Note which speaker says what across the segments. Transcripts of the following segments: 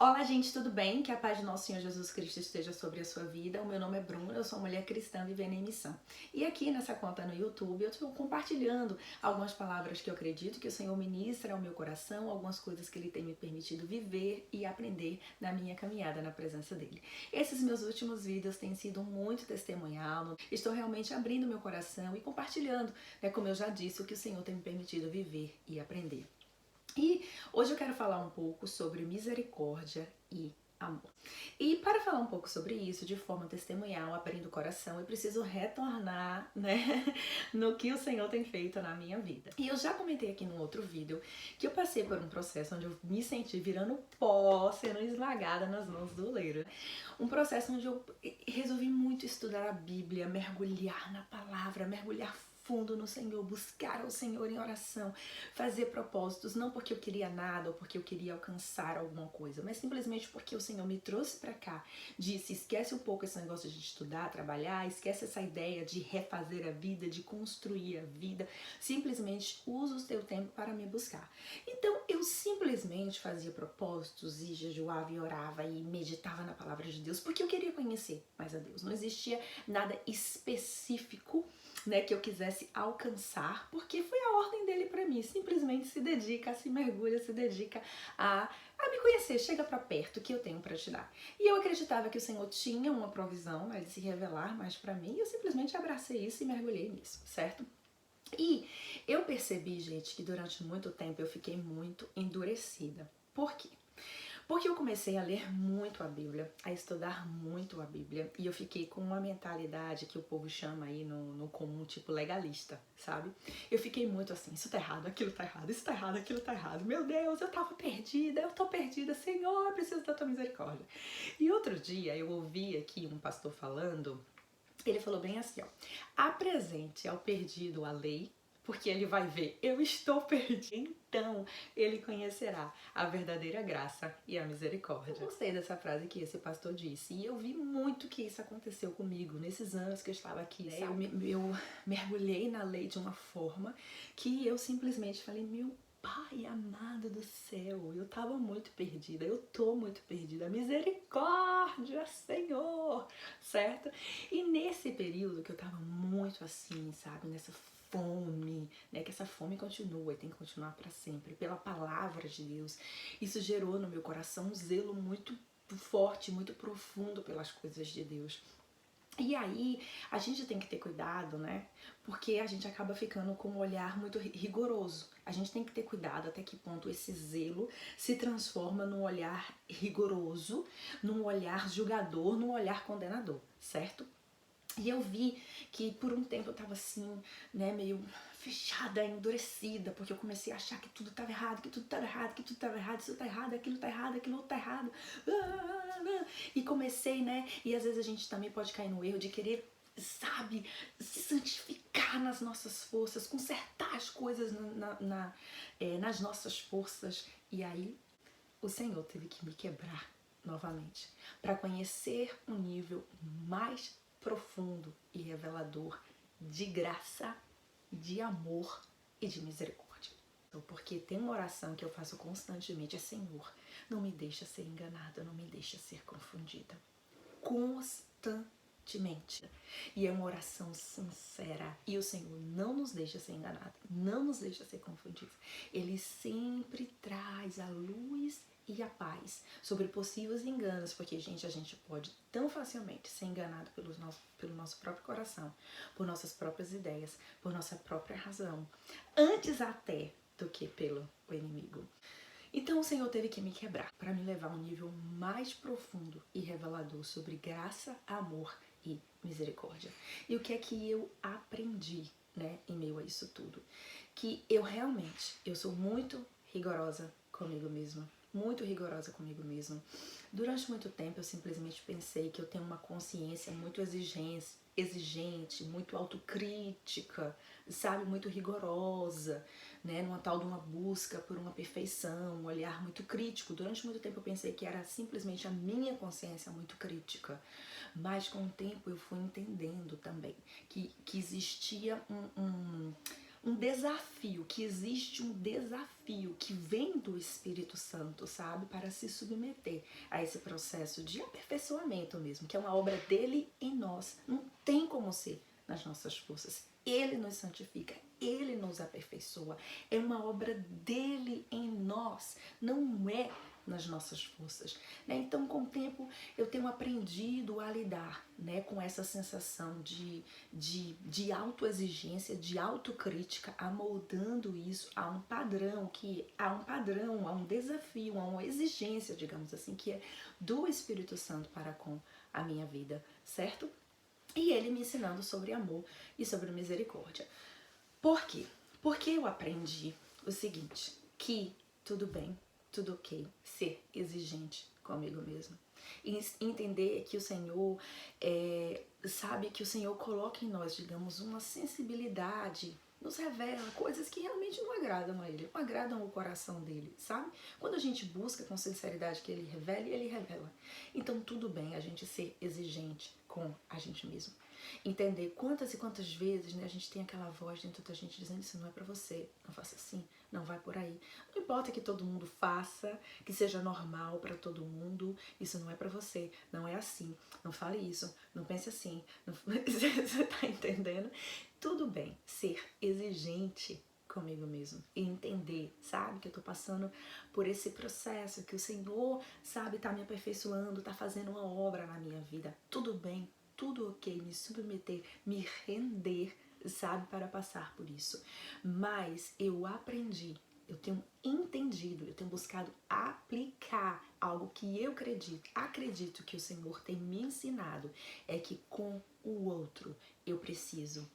Speaker 1: Olá, gente, tudo bem? Que a paz de nosso Senhor Jesus Cristo esteja sobre a sua vida. O meu nome é Bruna, eu sou uma mulher cristã vivendo em missão. E aqui nessa conta no YouTube eu estou compartilhando algumas palavras que eu acredito que o Senhor ministra ao meu coração, algumas coisas que Ele tem me permitido viver e aprender na minha caminhada na presença dEle. Esses meus últimos vídeos têm sido muito testemunhal, estou realmente abrindo meu coração e compartilhando, como eu já disse, o que o Senhor tem me permitido viver e aprender. E hoje eu quero falar um pouco sobre misericórdia e amor. E para falar um pouco sobre isso de forma testemunhal, abrindo o coração, eu preciso retornar, no que o Senhor tem feito na minha vida. E eu já comentei aqui num outro vídeo que eu passei por um processo onde eu me senti virando pó, sendo esmagada nas mãos do oleiro. Um processo onde eu resolvi muito estudar a Bíblia, mergulhar na palavra, mergulhar fundo no Senhor, buscar ao Senhor em oração, fazer propósitos, não porque eu queria nada ou porque eu queria alcançar alguma coisa, mas simplesmente porque o Senhor me trouxe pra cá, disse, esquece um pouco esse negócio de estudar, trabalhar, esquece essa ideia de refazer a vida, de construir a vida, simplesmente usa o teu tempo para me buscar. Então eu simplesmente fazia propósitos e jejuava e orava e meditava na palavra de Deus, porque eu queria conhecer mais a Deus, não existia nada específico que eu quisesse alcançar, porque foi a ordem dele para mim, simplesmente se dedica, se mergulha, se dedica a me conhecer, chega para perto, que eu tenho para te dar. E eu acreditava que o Senhor tinha uma provisão, de se revelar mais para mim, e eu simplesmente abracei isso e mergulhei nisso, certo? E eu percebi, gente, que durante muito tempo eu fiquei muito endurecida. Por quê? Porque eu comecei a ler muito a Bíblia, a estudar muito a Bíblia, e eu fiquei com uma mentalidade que o povo chama aí no comum, tipo legalista, sabe? Eu fiquei muito assim, isso tá errado, aquilo tá errado, isso tá errado, aquilo tá errado. Meu Deus, eu tava perdida, eu tô perdida, Senhor, eu preciso da tua misericórdia. E outro dia eu ouvi aqui um pastor falando, ele falou bem assim, ó, apresente ao perdido a lei, porque ele vai ver, eu estou perdido, então ele conhecerá a verdadeira graça e a misericórdia. Eu gostei dessa frase que esse pastor disse, e eu vi muito que isso aconteceu comigo nesses anos que eu estava aqui, eu mergulhei na lei de uma forma que eu simplesmente falei, meu Pai amado do céu, eu tava muito perdida, eu tô muito perdida, misericórdia, Senhor, certo? E nesse período que eu tava muito assim, sabe, nessa fome, que essa fome continua e tem que continuar para sempre, pela palavra de Deus, isso gerou no meu coração um zelo muito forte, muito profundo pelas coisas de Deus. E aí, a gente tem que ter cuidado, porque a gente acaba ficando com um olhar muito rigoroso. A gente tem que ter cuidado até que ponto esse zelo se transforma num olhar rigoroso, num olhar julgador, num olhar condenador, certo? E eu vi que por um tempo eu tava assim, meio fechada, endurecida, porque eu comecei a achar que tudo tava errado, que tudo tava errado, que tudo tava errado, isso tá errado, aquilo tá errado, aquilo outro tá errado. E comecei, e às vezes a gente também pode cair no erro de querer, sabe, se santificar nas nossas forças, consertar as coisas nas nossas forças. E aí o Senhor teve que me quebrar novamente para conhecer um nível mais profundo e revelador de graça, de amor e de misericórdia. Então, porque tem uma oração que eu faço constantemente, é Senhor, não me deixa ser enganada, não me deixa ser confundida. Constantemente. E é uma oração sincera. E o Senhor não nos deixa ser enganado, não nos deixa ser confundido. Ele sempre traz a luz e a paz sobre possíveis enganos, porque, gente, a gente pode tão facilmente ser enganado pelo nosso próprio coração, por nossas próprias ideias, por nossa própria razão, antes até do que pelo inimigo. Então o Senhor teve que me quebrar para me levar a um nível mais profundo e revelador sobre graça, amor e misericórdia. E o que é que eu aprendi, em meio a isso tudo? Que eu sou muito rigorosa comigo mesma, muito rigorosa comigo mesma. Durante muito tempo eu simplesmente pensei que eu tenho uma consciência muito exigente, muito autocrítica, sabe, muito rigorosa, numa tal de uma busca por uma perfeição, um olhar muito crítico. Durante muito tempo eu pensei que era simplesmente a minha consciência muito crítica, mas com o tempo eu fui entendendo também que existia um desafio, que existe um desafio que vem do Espírito Santo, sabe? Para se submeter a esse processo de aperfeiçoamento mesmo, que é uma obra dele em nós. Não tem como ser nas nossas forças. Ele nos santifica, ele nos aperfeiçoa. É uma obra dele em nós, não é nas nossas forças, né? Então, com o tempo, eu tenho aprendido a lidar, né, com essa sensação de autoexigência, de autocrítica, amoldando isso a um padrão, a um desafio, a uma exigência, digamos assim, que é do Espírito Santo para com a minha vida, certo? E ele me ensinando sobre amor e sobre misericórdia. Por quê? Porque eu aprendi o seguinte, que tudo bem, tudo ok, ser exigente comigo mesmo. E entender que o Senhor, sabe, que o Senhor coloca em nós, digamos, uma sensibilidade, nos revela coisas que realmente não agradam a Ele, não agradam o coração dele, sabe? Quando a gente busca com sinceridade que Ele revela. Então tudo bem a gente ser exigente com a gente mesmo. Entender quantas e quantas vezes, né, a gente tem aquela voz dentro da gente dizendo: isso não é pra você, não faça assim, não vai por aí. Não importa que todo mundo faça, que seja normal pra todo mundo, isso não é pra você, não é assim, não fale isso, não pense assim, não... Você tá entendendo? Tudo bem ser exigente comigo mesmo e entender, sabe, que eu tô passando por esse processo, que o Senhor, sabe, tá me aperfeiçoando, tá fazendo uma obra na minha vida. Tudo bem, tudo ok, me submeter, me render, sabe, para passar por isso. Mas eu aprendi, eu tenho entendido, eu tenho buscado aplicar algo que eu acredito que o Senhor tem me ensinado, é que com o outro eu preciso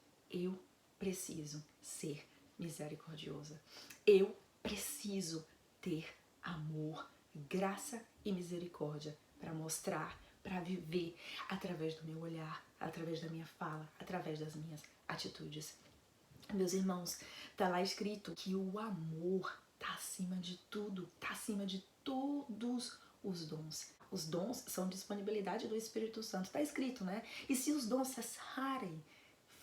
Speaker 1: ser misericordiosa. Eu preciso ter amor, graça e misericórdia para mostrar, para viver através do meu olhar, através da minha fala, através das minhas atitudes. Meus irmãos, tá lá escrito que o amor tá acima de tudo, tá acima de todos os dons. Os dons são disponibilidade do Espírito Santo, tá escrito, né? E se os dons cessarem,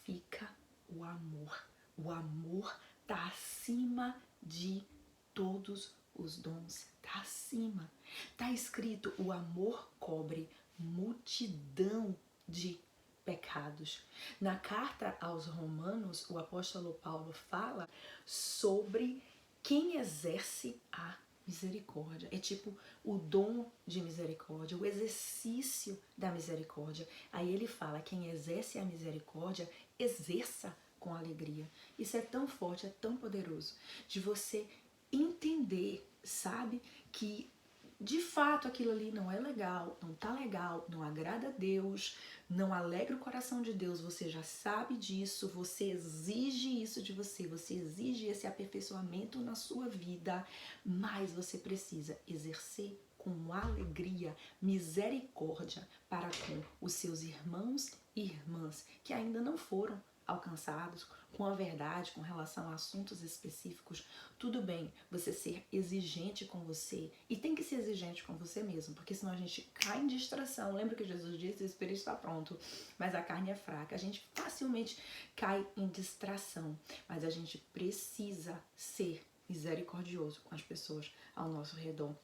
Speaker 1: fica o amor. O amor tá acima de todos os dons, tá acima. Tá escrito: o amor cobre multidão de pecados. Na carta aos Romanos, o apóstolo Paulo fala sobre quem exerce a misericórdia. É tipo o dom de misericórdia, o exercício da misericórdia. Aí ele fala: quem exerce a misericórdia, exerça com alegria. Isso é tão forte, é tão poderoso, de você entender, sabe, que de fato aquilo ali não é legal, não tá legal, não agrada a Deus, não alegra o coração de Deus, você já sabe disso, você exige isso de você, você exige esse aperfeiçoamento na sua vida, mas você precisa exercer com alegria, misericórdia para com os seus irmãos e irmãs que ainda não foram alcançados com a verdade, com relação a assuntos específicos. Tudo bem você ser exigente com você, e tem que ser exigente com você mesmo, porque senão a gente cai em distração. Lembra que Jesus disse: o espírito está pronto, mas a carne é fraca. A gente facilmente cai em distração, mas a gente precisa ser misericordioso com as pessoas ao nosso redor.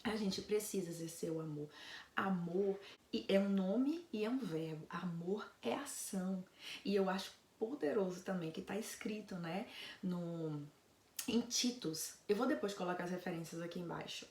Speaker 1: A gente precisa exercer o amor. Amor é um nome e é um verbo. Amor é ação. E eu acho poderoso também que está escrito, né, em Titus. Eu vou depois colocar as referências aqui embaixo.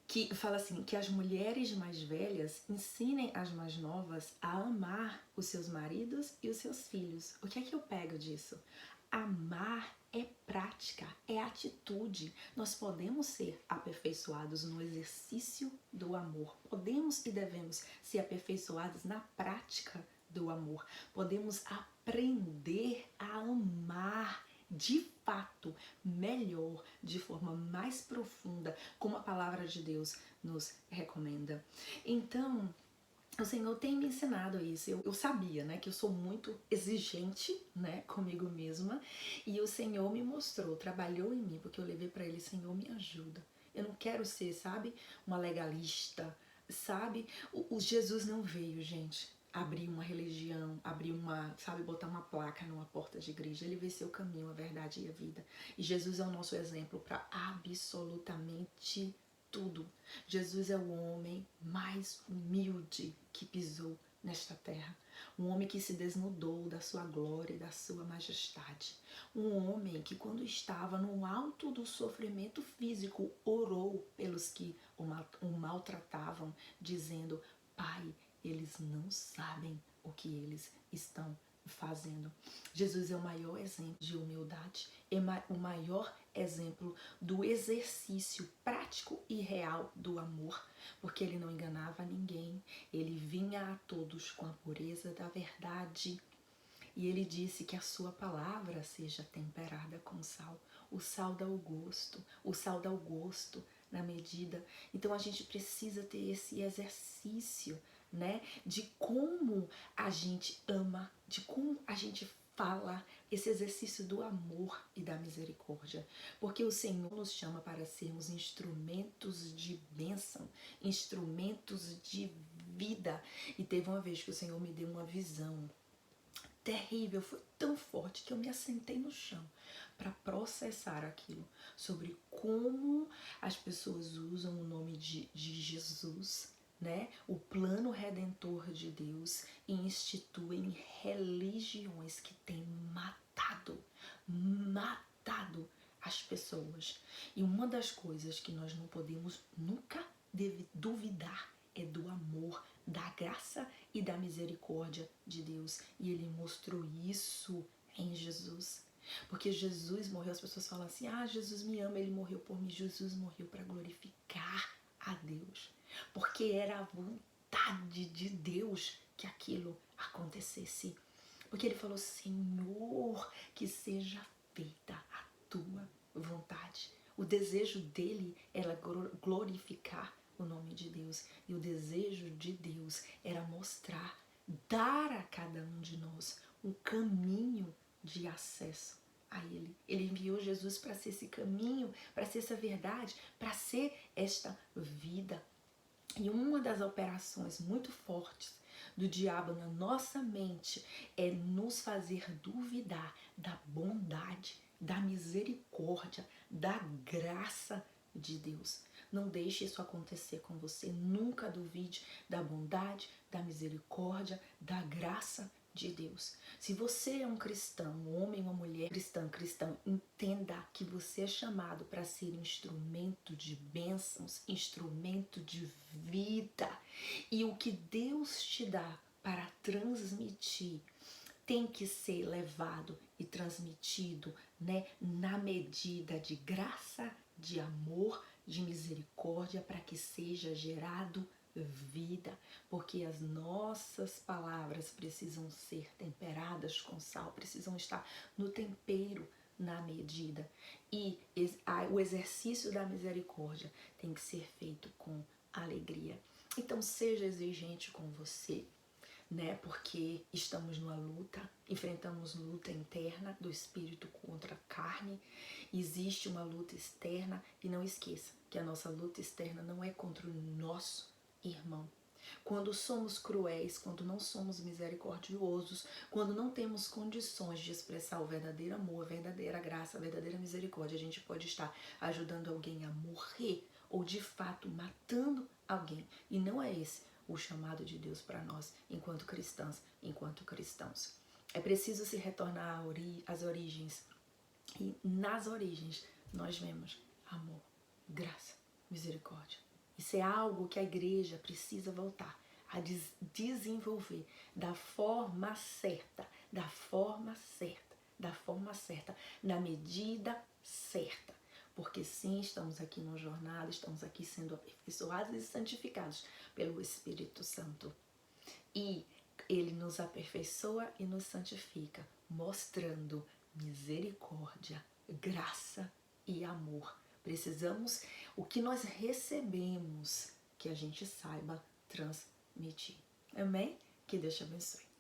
Speaker 1: Que fala assim, que as mulheres mais velhas ensinem as mais novas a amar os seus maridos e os seus filhos. O que é que eu pego disso? Amar é prática, é atitude. Nós podemos ser aperfeiçoados no exercício do amor. Podemos e devemos ser aperfeiçoados na prática do amor. Podemos aprender a amar de fato, melhor, de forma mais profunda, como a palavra de Deus nos recomenda. Então, o Senhor tem me ensinado isso. Eu sabia, né, que eu sou muito exigente, né, comigo mesma, e o Senhor me mostrou, trabalhou em mim, porque eu levei para Ele: Senhor, me ajuda. Eu não quero ser, sabe, uma legalista, sabe? O Jesus não veio, gente, abrir uma religião, abrir uma, sabe, botar uma placa numa porta de igreja. Ele venceu o caminho, a verdade e a vida. E Jesus é o nosso exemplo para absolutamente tudo. Jesus é o homem mais humilde que pisou nesta terra. Um homem que se desnudou da sua glória e da sua majestade. Um homem que, quando estava no alto do sofrimento físico, orou pelos que o maltratavam, dizendo: Pai, eles não sabem o que eles estão fazendo. Jesus é o maior exemplo de humildade, é o maior exemplo do exercício prático e real do amor, porque ele não enganava ninguém, ele vinha a todos com a pureza da verdade. E ele disse que a sua palavra seja temperada com sal. O sal dá o gosto na medida. Então a gente precisa ter esse exercício, né, de como a gente ama, de como a gente fala, esse exercício do amor e da misericórdia, porque o Senhor nos chama para sermos instrumentos de bênção, instrumentos de vida. E teve uma vez que o Senhor me deu uma visão terrível, foi tão forte que eu me assentei no chão para processar aquilo, sobre como as pessoas usam o nome de Jesus, né? O plano redentor de Deus, e instituem religiões que têm matado as pessoas. E uma das coisas que nós não podemos nunca duvidar é do amor, da graça e da misericórdia de Deus. E ele mostrou isso em Jesus. Porque Jesus morreu, as pessoas falam assim: ah, Jesus me ama, ele morreu por mim. Jesus morreu para glorificar a Deus. Porque era a vontade de Deus que aquilo acontecesse. Porque ele falou: Senhor, que seja feita a tua vontade. O desejo dele era glorificar o nome de Deus. E o desejo de Deus era mostrar, dar a cada um de nós um caminho de acesso a Ele. Ele enviou Jesus para ser esse caminho, para ser essa verdade, para ser esta vida. E uma das operações muito fortes do diabo na nossa mente é nos fazer duvidar da bondade, da misericórdia, da graça de Deus. Não deixe isso acontecer com você. Nunca duvide da bondade, da misericórdia, da graça de Deus. Se você é um cristão, um homem, uma mulher cristão, entenda que você é chamado para ser instrumento de bênçãos, instrumento de vida. E o que Deus te dá para transmitir tem que ser levado e transmitido, né, na medida de graça, de amor, de misericórdia, para que seja gerado vida, porque as nossas palavras precisam ser temperadas com sal, precisam estar no tempero, na medida. E o exercício da misericórdia tem que ser feito com alegria. Então seja exigente com você, né? Porque estamos numa luta, enfrentamos luta interna do espírito contra a carne, existe uma luta externa, e não esqueça que a nossa luta externa não é contra o nosso irmão. Quando somos cruéis, quando não somos misericordiosos, quando não temos condições de expressar o verdadeiro amor, a verdadeira graça, a verdadeira misericórdia, a gente pode estar ajudando alguém a morrer ou de fato matando alguém. E não é esse o chamado de Deus para nós, enquanto cristãs, enquanto cristãos. É preciso se retornar às origens. E nas origens nós vemos amor, graça, misericórdia. Isso é algo que a igreja precisa voltar a desenvolver da forma certa, na medida certa. Porque sim, estamos aqui numa jornada, estamos aqui sendo aperfeiçoados e santificados pelo Espírito Santo. E ele nos aperfeiçoa e nos santifica, mostrando misericórdia, graça e amor. Precisamos, o que nós recebemos, que a gente saiba transmitir. Amém? Que Deus te abençoe.